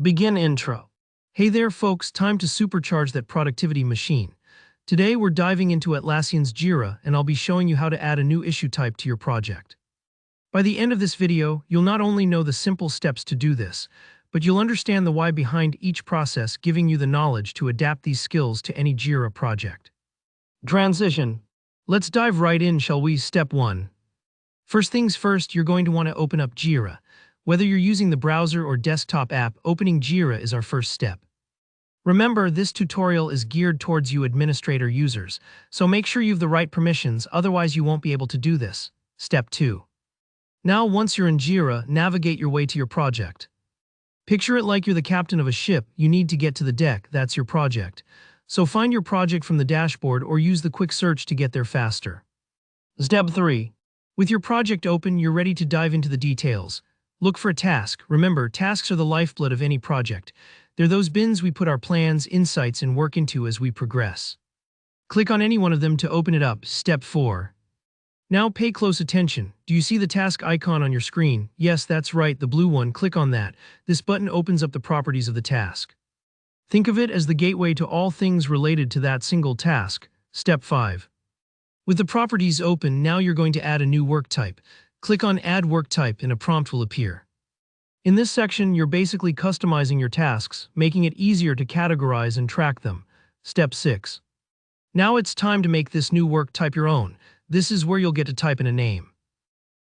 Begin intro. Hey there folks, time to supercharge that productivity machine. Today we're diving into Atlassian's Jira and I'll be showing you how to add a new issue type to your project. By the end of this video, you'll not only know the simple steps to do this, but you'll understand the why behind each process, giving you the knowledge to adapt these skills to any Jira project. Transition. Let's dive right in, shall we? Step 1. First things first, you're going to want to open up Jira. Whether you're using the browser or desktop app, opening Jira is our first step. Remember, this tutorial is geared towards you administrator users, so make sure you have the right permissions, otherwise you won't be able to do this. Step 2. Now, once you're in Jira, navigate your way to your project. Picture it like you're the captain of a ship. You need to get to the deck, that's your project. So find your project from the dashboard or use the quick search to get there faster. Step 3. With your project open, you're ready to dive into the details. Look for a task. Remember, tasks are the lifeblood of any project. They're those bins we put our plans, insights, and work into as we progress. Click on any one of them to open it up. Step 4. Now pay close attention. Do you see the task icon on your screen? Yes, that's right, the blue one. Click on that. This button opens up the properties of the task. Think of it as the gateway to all things related to that single task. Step 5. With the properties open, now you're going to add a new work type. Click on Add Work Type and a prompt will appear. In this section, you're basically customizing your tasks, making it easier to categorize and track them. Step 6. Now it's time to make this new work type your own. This is where you'll get to type in a name.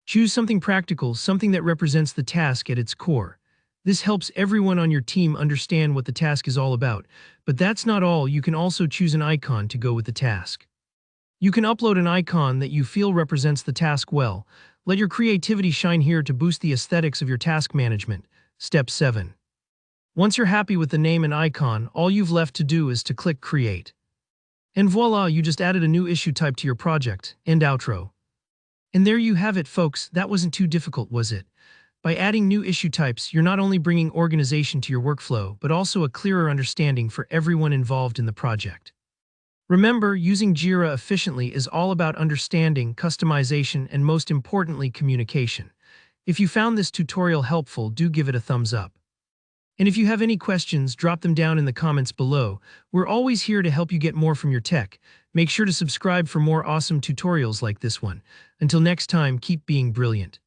Choose something practical, something that represents the task at its core. This helps everyone on your team understand what the task is all about. But that's not all, you can also choose an icon to go with the task. You can upload an icon that you feel represents the task well. Let your creativity shine here to boost the aesthetics of your task management. Step 7. Once you're happy with the name and icon, all you've left to do is to click Create. And voila, you just added a new issue type to your project. End outro. And there you have it, folks. That wasn't too difficult, was it? By adding new issue types, you're not only bringing organization to your workflow, but also a clearer understanding for everyone involved in the project. Remember, using Jira efficiently is all about understanding, customization, and most importantly, communication. If you found this tutorial helpful, do give it a thumbs up. And if you have any questions, drop them down in the comments below. We're always here to help you get more from your tech. Make sure to subscribe for more awesome tutorials like this one. Until next time, keep being brilliant.